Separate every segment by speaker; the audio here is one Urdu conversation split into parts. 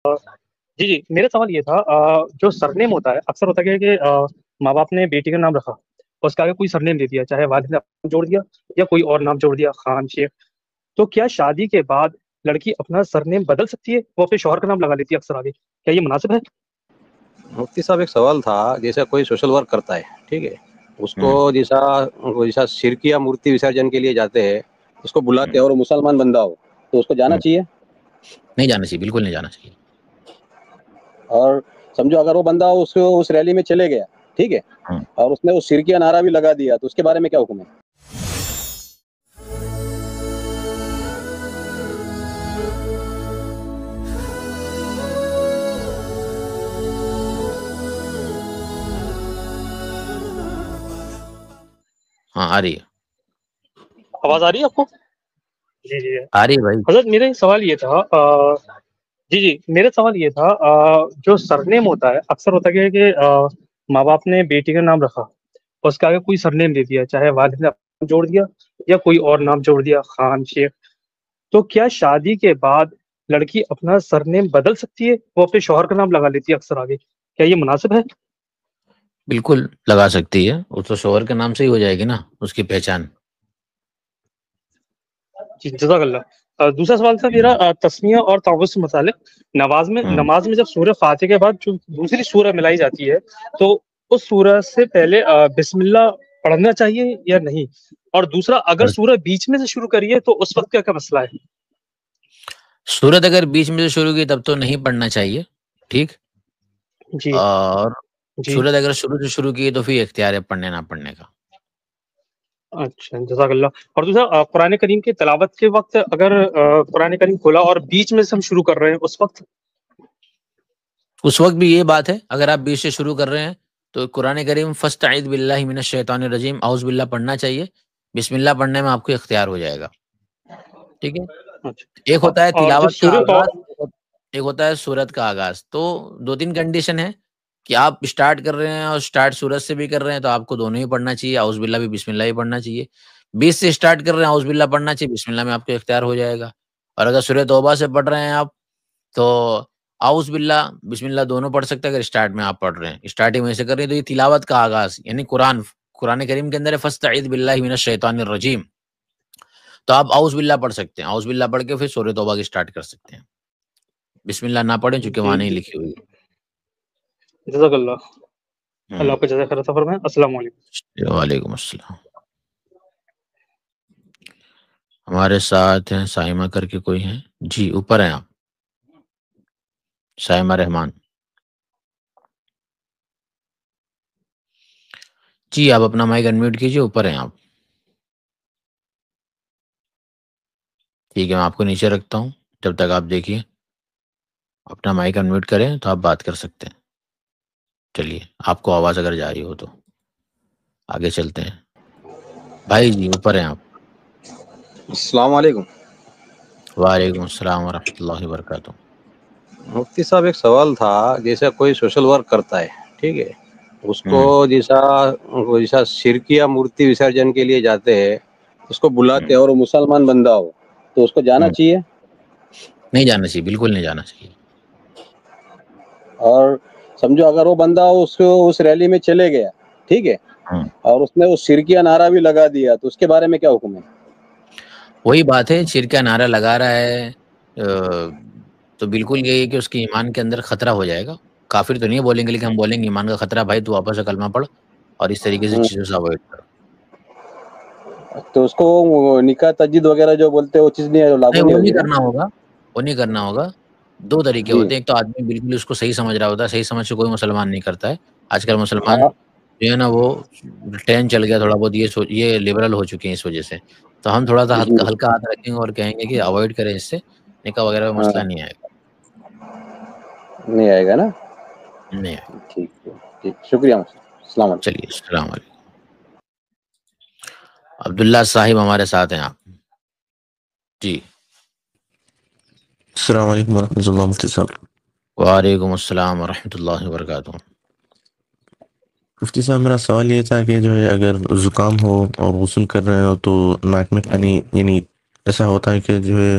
Speaker 1: جی جی میرا سوال یہ تھا جو سرنیم ہوتا ہے اکثر ہوتا ہے کہ ماں باپ نے بیٹی کا نام رکھا اور اس کے آگے کوئی سرنیم دے دیا، چاہے والد نے اپنا جوڑ دیا یا کوئی اور نام جوڑ دیا، خان، شیخ. تو کیا شادی کے بعد لڑکی اپنا سرنیم بدل سکتی ہے؟ وہ اپنے شوہر کا نام لگا لیتی ہے اکثر آگے، کیا یہ مناسب ہے؟
Speaker 2: مفتی صاحب ایک سوال تھا، جیسا کوئی سوشل ورک کرتا ہے، ٹھیک ہے، اس کو جیسا شرکیہ مورتی وسرجن کے لیے جاتے ہیں، اس کو بلاتے ہیں اور وہ مسلمان بندہ ہو تو اس کو جانا چاہیے؟
Speaker 3: نہیں جانا چاہیے، بالکل نہیں جانا چاہیے.
Speaker 2: اور سمجھو اگر وہ بندہ اس ریلی میں چلے گیا، ٹھیک ہے، اور اس نے وہ شرکیہ نعرہ بھی لگا دیا تو اس کے بارے میں کیا حکم ہے؟
Speaker 3: ہاں آ رہی ہے.
Speaker 1: آواز آ رہی ہے آپ کو؟ جی جی
Speaker 3: آ رہی ہے بھائی.
Speaker 1: حضرت میرا سوال یہ تھا میرا سوال یہ تھا جو سرنیم ہوتا ہے اکثر ہوتا ہے کہ ماں باپ نے بیٹی کا نام رکھا اور اس کے آگے کوئی سرنیم دے دیا، چاہے والد نے اپنا جوڑ دیا یا کوئی اور نام جوڑ دیا، خان، شیخ. تو کیا شادی کے بعد لڑکی اپنا سرنیم بدل سکتی ہے؟ وہ اپنے شوہر کا نام لگا لیتی ہے اکثر آگے، کیا یہ مناسب ہے؟
Speaker 3: بالکل لگا سکتی ہے، وہ تو شوہر کے نام سے ہی ہو جائے گی نا اس کی پہچان.
Speaker 1: جی جزاک اللہ. دوسرا سوال تھا میرا تسمیہ اور تعوذ سے متعلق. نماز میں جب سورہ فاتحہ کے بعد جو دوسری سورہ ملائی جاتی ہے تو اس سورہ سے پہلے بسم اللہ پڑھنا چاہیے یا نہیں؟ اور دوسرا، اگر سورہ بیچ میں سے شروع کریے تو اس وقت کیا مسئلہ ہے؟
Speaker 3: سورت اگر بیچ میں سے شروع کی تب تو نہیں پڑھنا چاہیے، ٹھیک.
Speaker 1: جی
Speaker 3: اور
Speaker 1: جی
Speaker 3: سورت اگر شروع سے شروع کی تو پھر اختیار ہے پڑھنے نہ پڑھنے کا.
Speaker 1: اچھا جزاک اللہ. اور دوسرا، قرآن کریم کی تلاوت کے وقت اگر قرآن کریم کھولا اور بیچ میں سے ہم شروع کر رہے ہیں
Speaker 3: اس وقت بھی یہ بات ہے، اگر آپ بیچ سے شروع کر رہے ہیں تو قرآن کریم فاستعذ باللہ من الشیطان الرجیم اعوذ باللہ پڑھنا چاہیے. بسم اللہ پڑھنے میں آپ کو اختیار ہو جائے گا، ٹھیک ہے. ایک ہوتا ہے
Speaker 1: اور جب
Speaker 3: تلاوت کا
Speaker 1: سورہ
Speaker 3: آغاز، ایک ہوتا ہے سورت کا آغاز. تو 2-3 کنڈیشن ہے کہ آپ اسٹارٹ کر رہے ہیں اور اسٹارٹ سورت سے بھی کر رہے ہیں تو آپ کو دونوں ہی پڑھنا چاہیے، اعوذ باللہ بھی بسم اللہ ہی پڑھنا چاہیے. 20 سے اسٹارٹ کر رہے ہیں اعوذ باللہ پڑھنا چاہیے، بسم اللہ میں آپ کو اختیار ہو جائے گا. اور اگر سورہ توبہ سے پڑھ رہے ہیں آپ تو اعوذ باللہ بسم اللہ دونوں پڑھ سکتے ہیں اگر اسٹارٹ میں آپ پڑھ رہے ہیں، اسٹارٹنگ میں سے کر رہے ہیں تو یہ تلاوت کا آغاز یعنی قرآن کریم کے اندر ہے فاستعذ باللہ من الشیطان الرجیم، تو آپ اعوذ باللہ پڑھ سکتے ہیں. اعوذ باللہ پڑھ کے پھر سورہ توبہ کی اسٹارٹ کر سکتے ہیں. بسم اللہ نہ پڑھیں چونکہ وہاں نہیں لکھی ہوئی.
Speaker 1: جزاک اللہ. اللہ آپ کو جزائے خیر عطا فرمائے. السلام علیکم.
Speaker 3: وعلیکم السلام. ہمارے ساتھ ہیں سائمہ کر کے کوئی ہیں؟ جی اوپر ہیں آپ، سائمہ رحمان. جی آپ اپنا مائک انمیوٹ کیجئے، اوپر ہیں آپ. ٹھیک ہے میں آپ کو نیچے رکھتا ہوں جب تک آپ دیکھیے. اپنا مائک انمیوٹ کریں تو آپ بات کر سکتے ہیں. چلیے آپ کو آواز اگر جا رہی ہو تو آگے چلتے ہیں. بھائی جی اوپر ہیں آپ.
Speaker 2: السلام علیکم.
Speaker 3: وعلیکم السلام ورحمۃ اللہ وبرکاتہ.
Speaker 2: مفتی صاحب ایک سوال تھا، جیسا کوئی سوشل ورک کرتا ہے، ٹھیک ہے، اس کو جیسا شرکیہ مورتی وسرجن کے لیے جاتے ہیں، اس کو بلاتے ہیں اور وہ مسلمان بندہ ہو تو اس کو جانا چاہیے؟
Speaker 3: نہیں جانا چاہیے، بالکل نہیں جانا چاہیے.
Speaker 2: اور سمجھو اگر وہ بندہ اس ریلی میں چلے گیا، ٹھیک ہے، اور اس نے وہ شرکیہ نعرہ بھی لگا دیا تو اس کے بارے میں کیا حکم ہے؟
Speaker 3: وہی بات ہے، شرکیہ نعرہ لگا رہا ہے تو بالکل یہی ہے کہ اس کے ایمان کے اندر خطرہ ہو جائے گا. کافر تو نہیں بولیں گے لیکن ہم بولیں گے ایمان کا خطرہ، بھائی تو واپس سے کلمہ پڑھ اور اس طریقے سے چیزوں سے اوائڈ کرو.
Speaker 2: تو اس کو نکاح تجدید وغیرہ جو بولتے ہیں وہ چیز نہیں لاگو نہیں
Speaker 3: وہ نہیں
Speaker 2: ہوگی نا؟
Speaker 3: کرنا ہوگا، وہ نہیں کرنا ہوگا. 2 طریقے
Speaker 2: جی
Speaker 3: ہوتے ہیں، ایک تو آدمی بالکل اس کو صحیح سمجھ رہا ہوتا ہے، صحیح سمجھ سے کوئی مسلمان نہیں کرتا ہے. آج کل مسلمان
Speaker 2: ہاں
Speaker 3: جو ہے نا وہ ٹرین چل گیا تھوڑا بہت، یہ لبرل ہو چکے ہیں اس وجہ سے. تو ہم تھوڑا سا
Speaker 2: جی
Speaker 3: ہلکا ہاتھ رکھیں گے اور کہیں گے کہ اوائڈ کریں، اس سے نکاح وغیرہ کا
Speaker 2: ہاں
Speaker 3: مسئلہ نہیں آئے گا.
Speaker 2: نہیں آئے گا نا؟
Speaker 3: نہیں آئے گا.
Speaker 2: ٹھیک ہے، ٹھیک، شکریہ. السلام علیکم.
Speaker 3: چلیے السلام علیکم. عبداللہ صاحب ہمارے ساتھ ہیں آپ. جی
Speaker 4: السلام علیکم ورحمۃ اللہ مفتی صاحب.
Speaker 3: وعلیکم السلام ورحمۃ اللہ وبرکاتہ.
Speaker 4: مفتی صاحب میرا سوال یہ تھا کہ جو ہے اگر زکام ہو اور غسل کر رہے ہو تو ناک میں پانی، یعنی ایسا ہوتا ہے کہ جو ہے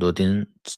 Speaker 3: 2-3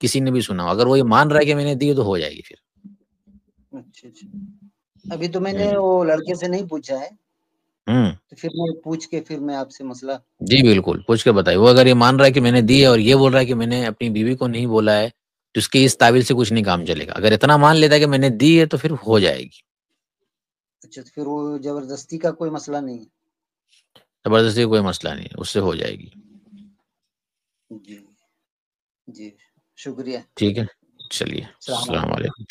Speaker 3: کسی نے بھی سنا ہو. اگر وہ یہ مان رہا ہے کہ میں نے دی تو ہو جائے گی پھر.
Speaker 5: اچھا اچھا. ابھی تو میں نے وہ لڑکے سے نہیں پوچھا ہے, تو پھر میں پوچھ کے پھر میں آپ سے مسئلہ.
Speaker 3: جی بالکل پوچھ کے بتائیے. وہ اگر یہ مان رہا ہے کہ میں نے دی ہے اور یہ بول رہا ہے کہ میں نے اپنی بیوی کو نہیں بولا ہے, تو اس کی اس تعویل سے کچھ نہیں کام چلے گا. اگر اتنا مان لیتا ہے کہ میں نے دی ہے تو پھر ہو جائے گی.
Speaker 5: اچھا, تو پھر وہ زبردستی کا کوئی مسئلہ نہیں ہے؟
Speaker 3: زبردستی کوئی مسئلہ نہیں ہے, اس سے ہو جائے گی.
Speaker 5: جی جی, شکریہ.
Speaker 3: ٹھیک ہے, چلیے, السلام علیکم.